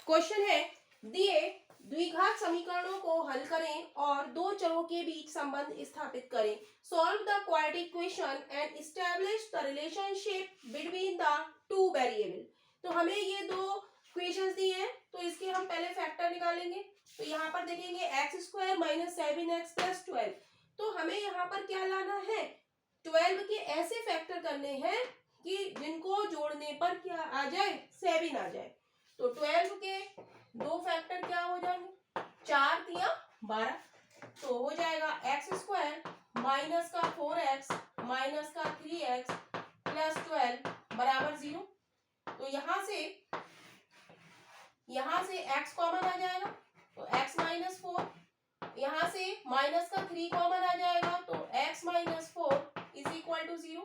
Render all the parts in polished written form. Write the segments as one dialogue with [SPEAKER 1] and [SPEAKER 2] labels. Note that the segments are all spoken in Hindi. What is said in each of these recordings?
[SPEAKER 1] क्वेश्चन है, दिए द्विघात समीकरणों को हल करें और दो चरों के बीच संबंध स्थापित करें। Solve the quadratic equation and establish the relationship between the two variable. तो हमें ये दो इक्वेशंस दी हैं, तो इसके हम पहले फैक्टर निकालेंगे। तो यहाँ पर देखेंगे x square minus 7x plus 12। तो हमें यहाँ पर क्या लाना है, 12 के ऐसे फैक्टर करने हैं कि जिनको जोड़ने पर क्या आ जाए, 7 आ जाए। तो 12 के दो फैक्टर क्या हो जाएंगे, 4 तिया 12। तो हो जाएगा एक्स स्क्वायर माइनस का 4x माइनस का 3x प्लस 12 बराबर 0। तो यहाँ से x कॉमन आ जाएगा, तो x माइनस 4। यहाँ से माइनस का 3 कॉमन आ जाएगा, तो x minus 4 is equal to 0।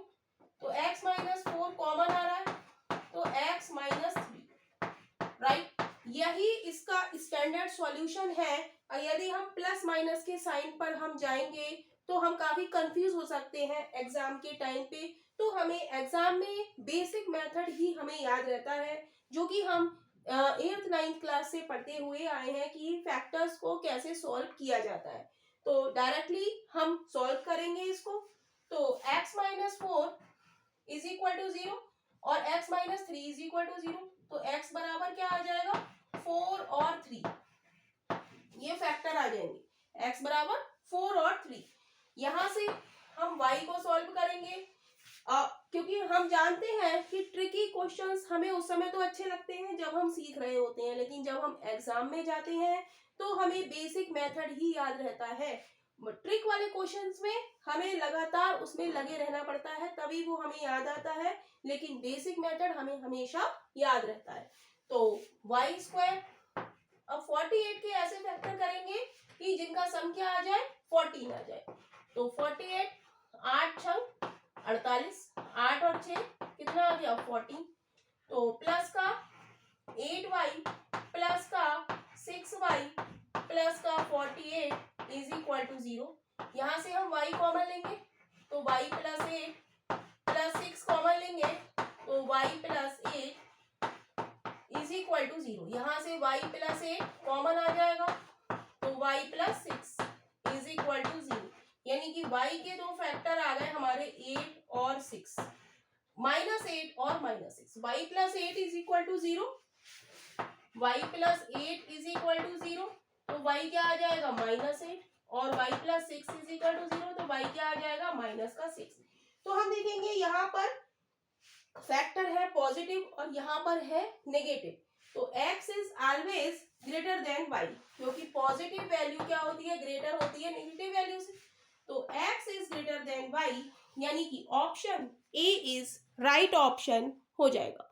[SPEAKER 1] तो x माइनस 4 कॉमन आ रहा है, तो x माइनस 3, राइट। यही इसका स्टैंडर्ड सॉल्यूशन है। यदि हम प्लस माइनस के साइन पर हम जाएंगे तो हम काफी कंफ्यूज हो सकते हैं एग्जाम के टाइम पे। तो हमें एग्जाम में बेसिक मेथड ही हमें याद रहता है, जो कि हम 8th 9th क्लास से पढ़ते हुए आए हैं कि फैक्टर्स को कैसे सॉल्व किया जाता है। तो डायरेक्टली हम सॉल्व करेंगे इसको। तो x minus 4 is equal to 0 और x minus 3 is equal to 0। तो x बराबर क्या आ जाएगा, 4 और 3, ये फैक्टर आ जाएंगे। x बराबर 4 और 3। यहां से हम y को सॉल्व करेंगे, क्योंकि हम जानते हैं कि ट्रिकी क्वेश्चंस हमें उस समय तो अच्छे लगते हैं जब हम सीख रहे होते हैं, लेकिन जब हम एग्जाम में जाते हैं तो हमें बेसिक मेथड ही याद रहता है। ट्रिक वाले क्वेश्चंस में हमें लगातार उसमें लगे रहना पड़ता है, तभी वो हमें याद आता है, लेकिन बेसिक मेथड हमें हमेशा याद रहता है। तो वाई स्क्वायर, अब 48 के ऐसे फैक्टर करेंगे कि जिनका सम क्या आ जाए, 14 आ जाए। तो 48, 8 छंग 48, 8 और 6 कितना आ गया, 14। तो प्लस का 8y प्लस का 6y प्लस का 48 इज इक्वल टू 0। यहाँ से हम y कॉमन लेंगे, तो y प्लस 8 प्लस 6 कॉमन लेंगे, तो y plus 8 is equal to 0। यहाँ से y प्लस 8 कॉमन आ जाएगा, तो y plus 6 is equal to 0। यानी कि y के दो फैक्टर आ गए हमारे 8 और 6, माइनस 8 और minus 6। y plus 8 is equal to 0, y plus 8 is equal to 0। तो y क्या आ जाएगा, माइनस 8, और y plus 6 is equal to 0, तो y क्या आ जाएगा, माइनस का 6। तो हम देखेंगे यहाँ पर फैक्टर है पॉजिटिव और यहाँ पर है नेगेटिव। तो x is always greater than y, क्योंकि पॉजिटिव वैल्यू क्या होती है, ग्रेटर होती है नेगेटिव वैल्यू से। तो x is greater than y, यानी कि option A is right option हो जाएगा।